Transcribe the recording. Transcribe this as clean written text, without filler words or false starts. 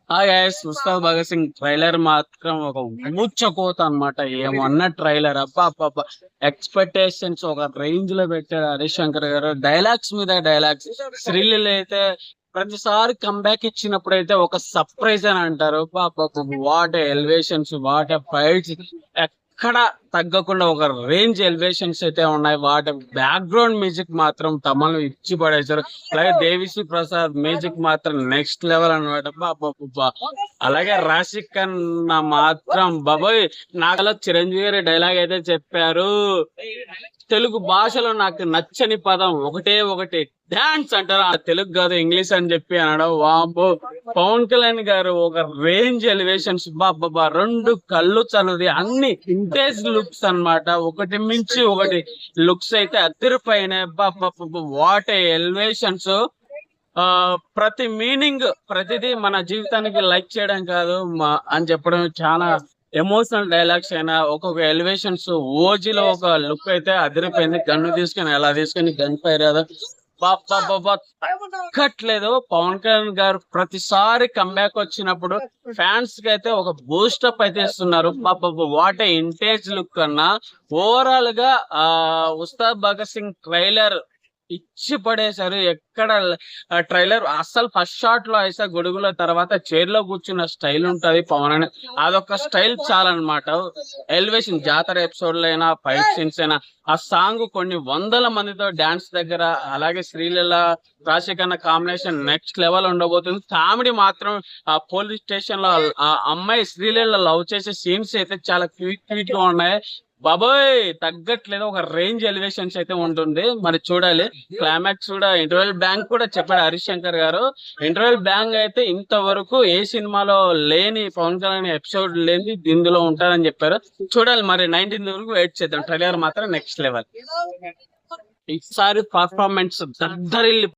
Guys, Ustaad Bhagat Singh trailer మాత్రం ఒక ఊచకోత అన్నమాట. ఏమన్నా ట్రైలర్, అబ్బా అబ్బా అబ్బా. ఎక్స్పెక్టేషన్స్ ఒక రేంజ్ లో పెట్టాడు హరిశంకర్ గారు. డైలాగ్స్ మీద డైలాగ్స్. శ్రీలీల అయితే ప్రతిసారి కంబ్యాక్ ఇచ్చినప్పుడు అయితే ఒక సర్ప్రైజ్ అని అంటారు. వాట్ ఎలివేషన్స్, వాట్ ఫైట్స్, ఎక్కడ తగ్గకుండా ఒక రేంజ్ ఎలివేషన్స్ అయితే ఉన్నాయి. వాటి బ్యాక్గ్రౌండ్ మ్యూజిక్ మాత్రం తమను ఇచ్చి పడేశారు. అలాగే దేవిశ్రీ ప్రసాద్ మ్యూజిక్ మాత్రం నెక్స్ట్ లెవెల్ అనమాట. అలాగే రాశిక్ ఖన్నా మాత్రం బాబోయ్, నాకలా చిరంజీవి గారి డైలాగ్ అయితే చెప్పారు. తెలుగు భాషలో నాకు నచ్చని పదం ఒకటే ఒకటి, డాన్స్ అంటారు. ఆ తెలుగు కాదు ఇంగ్లీష్ అని చెప్పి అనడం. వాంబో, పవన్ కళ్యాణ్ గారు ఒక రేంజ్ ఎలివేషన్స్, బాబా రెండు కళ్ళు చల్లది, అన్ని ఇంటేజ్ లుక్స్ అన్నమాట. ఒకటి మించి ఒకటి లుక్స్ అయితే అదిరిపోయినాయి. What elevations. ప్రతి మీనింగ్, ప్రతిదీ మన జీవితానికి లైక్ చేయడం కాదు అని చెప్పడం. చాలా ఎమోషనల్ డైలాగ్స్ అయినా, ఒక్కొక్క ఎలివేషన్స్. ఓజీలో ఒక లుక్ అయితే అదిరిపోయింది. గన్ను తీసుకుని ఎలా తీసుకుని గన్ ఫైర్ తగ్గట్లేదు. పవన్ కళ్యాణ్ గారు ప్రతిసారి కంబ్యాక్ వచ్చినప్పుడు ఫ్యాన్స్ కి అయితే ఒక బూస్టప్ అయితే ఇస్తున్నారు. వాట్ ఏ ఇంటేజ్ లుక్ అన్నా. ఓవరాల్ గా ఉస్తాద్ భగత్ సింగ్ ట్రైలర్ ఇచ్చి పడేశారు. ఎక్కడ ట్రైలర్ అస్సలు ఫస్ట్ షాట్ లో అయితే గొడుగుల తర్వాత చైర్ లో కూర్చున్న స్టైల్ ఉంటది పవన్ అని, అదొక స్టైల్ చాలన్నమాట. ఎలివేషన్ జాతర ఎపిసోడ్ లో అయినా, ఫైట్ సీన్స్ అయినా, ఆ సాంగ్ కొన్ని వందల మందితో డాన్స్ దగ్గర. అలాగే Sreeleela Raashi Khanna combination next level ఉండబోతుంది. కామెడీ మాత్రం ఆ పోలీస్ స్టేషన్ లో ఆ అమ్మాయి శ్రీలీల లవ్ చేసే సీన్స్ అయితే చాలా క్యూట్ గా ఉన్నాయి. బాబోయ్, తగ్గట్లేదు. ఒక రేంజ్ ఎలివేషన్స్ అయితే ఉంటుంది. మరి చూడాలి. క్లైమాక్స్ కూడా, ఇంటర్వెల్ బ్యాంక్ కూడా చెప్పాడు హరిశంకర్ గారు. ఇంటర్వెల్ బ్యాంక్ అయితే ఇంతవరకు ఏ సినిమాలో లేని పవన్ కళ్యాణ్ ఎపిసోడ్ లేని ఇందులో ఉంటారని చెప్పారు. చూడాలి మరి. 19 వరకు వెయిట్ చేద్దాం. ట్రైలర్ మాత్రం నెక్స్ట్ లెవెల్. ఈసారి పర్ఫార్మెన్స్ దద్దరిల్లి